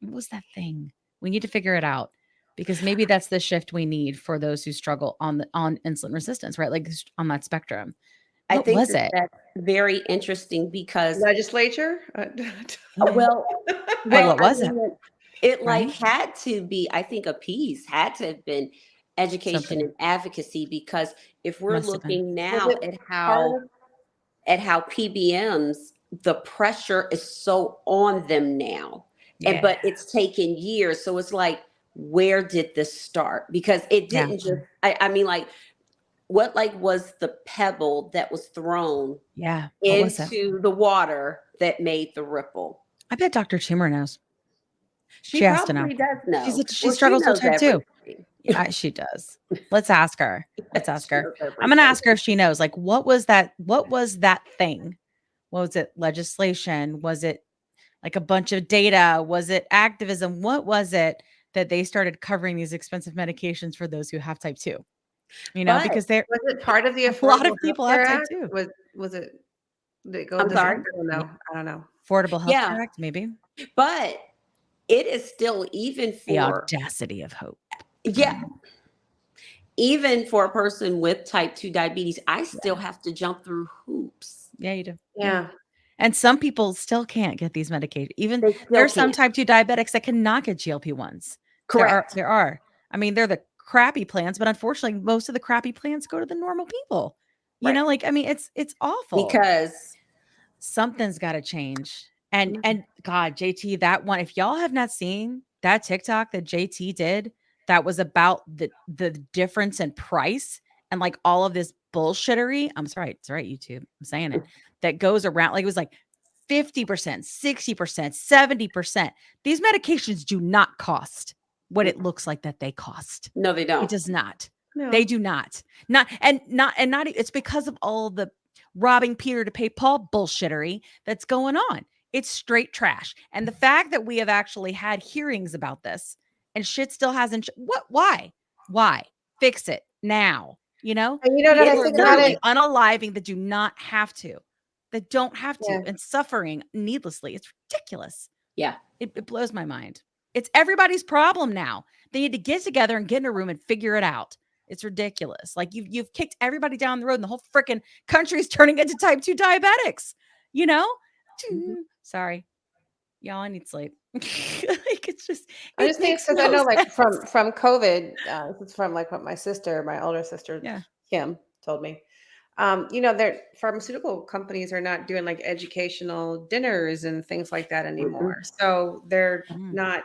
What was that thing? We need to figure it out because maybe that's the shift we need for those who struggle on insulin resistance, right? Like on that spectrum. I What think was it? that's very interesting because, Legislature? well, Like, what was it? It like Right? had to be, I think a piece had to have been education Something. and advocacy, because if we're Must have been. looking now Was it part at how PBMs, the pressure is so on them now. And Yeah. but it's taken years. So it's like, where did this start? Because it Yeah. didn't just, I mean, like, what like was the pebble that was thrown Yeah. What was it? into the water that made the ripple? I bet Dr. Tumor knows. She She has to know. probably does know. She Well, struggles with knows type 2. everything. She does. Let's ask her. Let's ask She her. knows I'm going to everything. ask her if she knows. Like, what was that? What was that thing? Was it legislation? Was it like a bunch of data? Was it activism? What was it that they started covering these expensive medications for those who have type 2? You know, But because was it part of the a lot Affordable of people Care have type Act? 2. Was it? Did it go? I'm Does it- sorry? I don't know. I don't know. Affordable Health Yeah. Care Act, maybe. But it is still, even The for, audacity of hope. yeah, even for a person with type 2 diabetes, I still have to jump through hoops. Yeah, you do. Yeah. And some people still can't get these medications. Even They still there are some can't. type 2 diabetics that cannot get GLP-1s. Correct. There are. I mean, they're the crappy plans, but unfortunately, most of the crappy plans go to the normal people. You know, Right. like, I mean, it's awful. Because Something's got to change. And Mhm. God, JT, that one, if y'all have not seen that TikTok that JT did, that was about the difference in price and like all of this bullshittery. I'm sorry, it's right, YouTube. I'm saying it. That goes around, like it was like 50%, 60%, 70%. These medications do not cost what it looks like that they cost. no, they It don't. does not. No. They do not. Not it's because of all the robbing Peter to pay Paul bullshittery that's going on. It's straight trash. And the fact that we have actually had hearings about this and shit still hasn't why? Fix it now. You know? And you know what People I are think about literally it? unaliving that do not have to. That don't have to Yeah. and suffering needlessly. It's ridiculous. Yeah. It blows my mind. It's everybody's problem now. They need to get together and get in a room and figure it out. It's ridiculous. Like you've kicked everybody down the road and the whole freaking country is turning into type 2 diabetics, you know? Mhm. Sorry. Y'all, I need sleep. Like it's just I it just think makes because I no know, like sense. from COVID, this is from like what my older sister Yeah. Kim told me. Their pharmaceutical companies are not doing like educational dinners and things like that anymore. So they're Mm. not.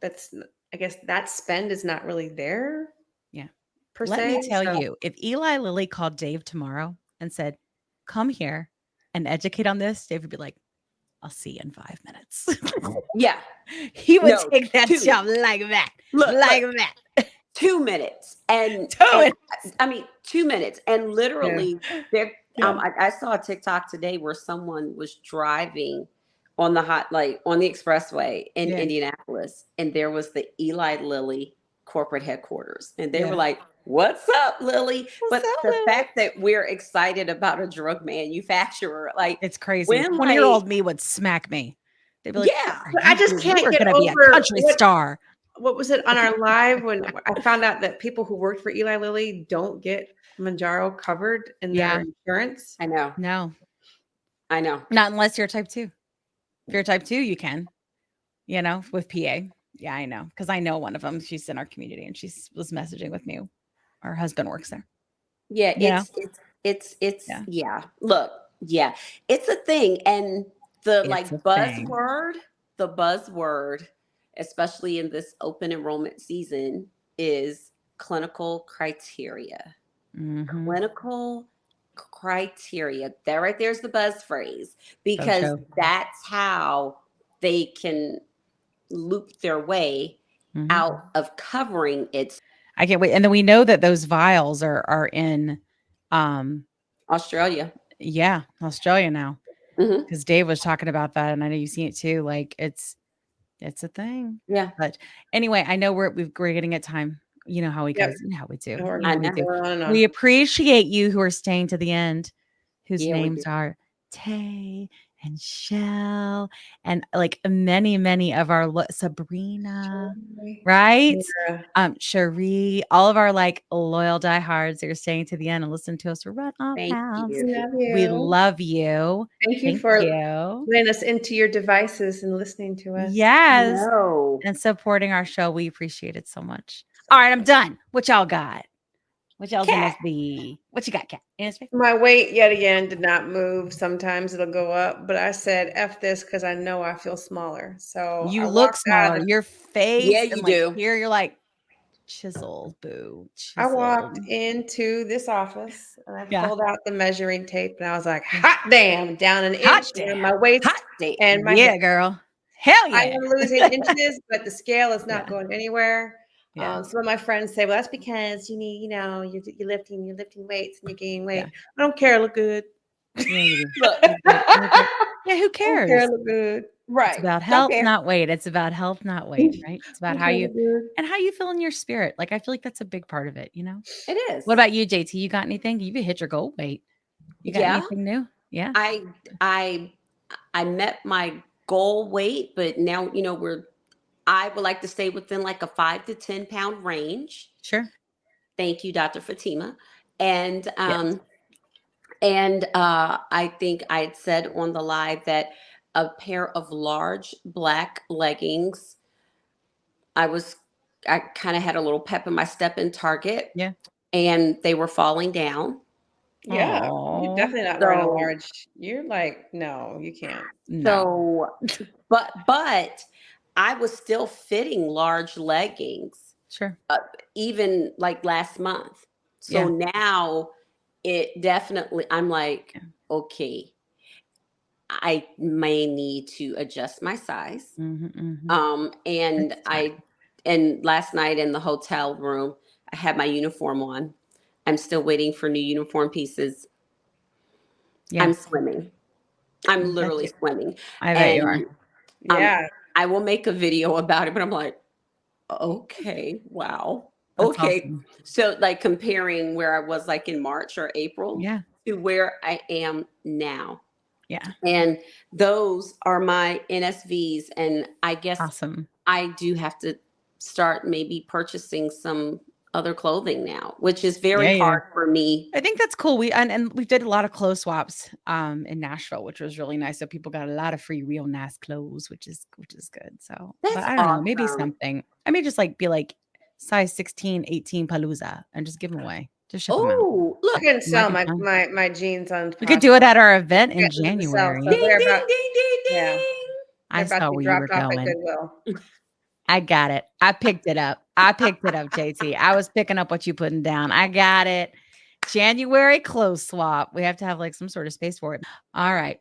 I guess that spend is not really there. Yeah. Per Let se. me tell So- you, if Eli Lilly called Dave tomorrow and said, "Come here and educate on this," Dave would be like, "I'll see you in 5 minutes." Yeah. He would No, take that 2. job like that. Look, that. 2 minutes. And 2 minutes. I mean, 2 minutes. And literally there, Yeah. I saw a TikTok today where someone was driving on the on the expressway in Yeah. Indianapolis, and there was the Eli Lilly corporate headquarters. And they Yeah. were like, "What's up, Lilly?" What's But up, the Lilly? fact that we're excited about a drug manufacturer, like, It's crazy. when 20-year-old me would smack me. They'd be like, yeah. "What are But I you just doing? can't You are get going to be a over country star." what was it on our live when I found out that people who worked for Eli Lilly don't get Manjaro covered in Yeah. their insurance? I know. No, I know. not unless you're type 2. If you're type 2, you can, with PA. Yeah, I know. Because I know one of them. She's in our community and she was messaging with me. Her husband works there. Yeah, Yeah. it's Yeah. yeah. Look, yeah, it's a thing, and the It's a thing. the buzzword, especially in this open enrollment season, is clinical criteria. Mhm. Clinical criteria. That right there's the buzz phrase, because Show. that's how they can loop their way Mhm. out of covering it. I can't wait. And then we know that those vials are in Australia. yeah, Australia now. Mhm. Because Dave was talking about that, and I know you've seen it too. Like it's a thing. Yeah. But anyway, I know we're getting at time. You know how we Yep. guys, you know how we do. We're You know how we I do. going on and on. We appreciate you who are staying to the end, whose Yeah, we names do. are Tay and Shell and like many of our Sabrina, right? Yeah. Cherie, all of our like loyal diehards that are staying to the end and listen to us run our Thank mouths. you. Love We you. love you. Thank you Thank for you. letting us into your devices and listening to us. Yes. No. And supporting our show. We appreciate it so much. All right, I'm done. What y'all got? What y'all's Kat. must be? What you got, Kat? My weight yet again did not move. Sometimes it'll go up, but I said F this because I know I feel smaller. So You I look walked out smaller. of Your face Yeah, and you like do. here, you're like chiseled, boo. I walked Chiseled. into this office and I Yeah. pulled out the measuring tape and I was like, hot damn, down an Hot inch damn. on my waist Hot damn. and my Yeah, hip. girl. Hell I yeah. am losing inches, but the scale is not Yeah. going anywhere. Yeah. Some of my friends say, well, that's because you need, you're lifting weights and you're gaining weight. Yeah. I don't care. I look good. Yeah, you do. Look, Yeah, who I don't care. I cares? look good. It's right. about Don't health, care. not weight. It's about health, not weight, right? It's about how Okay, you look good. and how you feel in your spirit. Like I feel like that's a big part of it, It is. What about you, JT? You got anything? You've hit your goal weight. You got Yeah. anything new? Yeah. I met my goal weight, but now I would like to stay within like a 5 to 10 pound range. Sure. Thank you, Dr. Fatima. And Yes. I think I had said on the live that a pair of large black leggings. I kind of had a little pep in my step in Target. Yeah. And they were falling down. Yeah, you're Aw. definitely not wearing a So- large. You're like, no, you can't. No. So, but I was still fitting large leggings Sure. even like last month. So now it definitely, I'm like, Yeah. okay, I may need to adjust my size. Mm-hmm. And That's fine. and last night in the hotel room, I had my uniform on. I'm still waiting for new uniform pieces. Yeah. I'm swimming. I'm literally swimming. I bet you are. Yeah. I will make a video about it, but I'm like, okay, wow. That's Okay. awesome. So like comparing where I was like in March or April Yeah. to where I am now. Yeah. And those are my NSVs. And I guess Awesome. I do have to start maybe purchasing some other clothing now, which is very hard for me. I think that's cool. We did a lot of clothes swaps in Nashville, which was really nice. So people got a lot of free real nice clothes, which is good. So That's but I don't know, maybe awesome. something. I may just be like size 16, 18 Palooza and just give them away. Just ship them out. Oh, look. I couldn't sell Might be fun. my jeans on. We could do it at our event in Getting them to sell, January. so Ding, they're ding, about, ding, ding, ding. yeah, I they're about saw to where be you were dropped off at going. Goodwill. I got it. I picked it up. JT. I was picking up what you putting down. I got it. January clothes swap. We have to have like some sort of space for it. All right.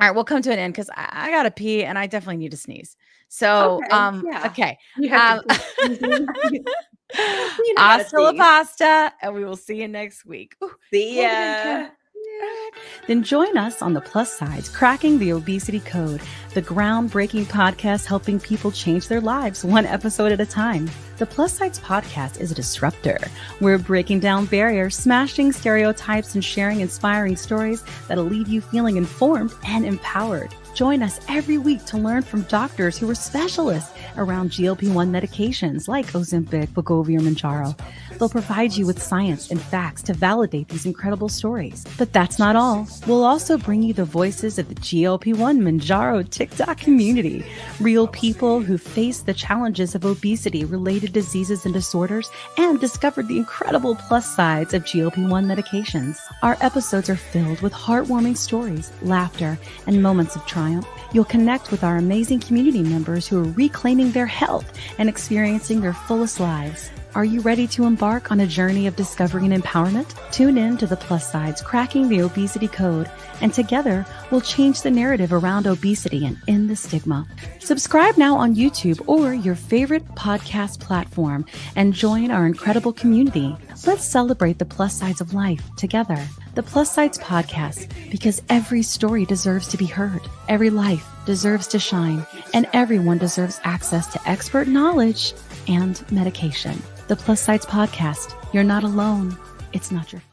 We'll come to an end because I gotta pee and I definitely need to sneeze. So okay. You have to Hasta la pasta, and we will see you next week. Ooh, See hold it in, Kim. ya. All right. Then join us on the Plus Sides, Cracking the Obesity Code, the groundbreaking podcast helping people change their lives one episode at a time. The Plus Sides podcast is a disruptor. We're breaking down barriers, smashing stereotypes, and sharing inspiring stories that'll leave you feeling informed and empowered. Join us every week to learn from doctors who are specialists around GLP-1 medications like Ozempic, Wegovy, or Mounjaro. They'll provide you with science and facts to validate these incredible stories. But that's not all. We'll also bring you the voices of the GLP-1 Mounjaro TikTok community, real people who face the challenges of obesity-related diseases and disorders and discovered the incredible plus sides of GLP-1 medications. Our episodes are filled with heartwarming stories, laughter, and moments of triumph. You'll connect with our amazing community members who are reclaiming their health and experiencing their fullest lives. Are you ready to embark on a journey of discovery and empowerment? Tune in to the Plus Sides, Cracking the Obesity Code, and together we'll change the narrative around obesity and end the stigma. Subscribe now on YouTube or your favorite podcast platform and join our incredible community. Let's celebrate the plus sides of life together. The Plus Sides Podcast, because every story deserves to be heard, every life deserves to shine, and everyone deserves access to expert knowledge and medication. The Plus Sides Podcast. You're not alone. It's not your fault.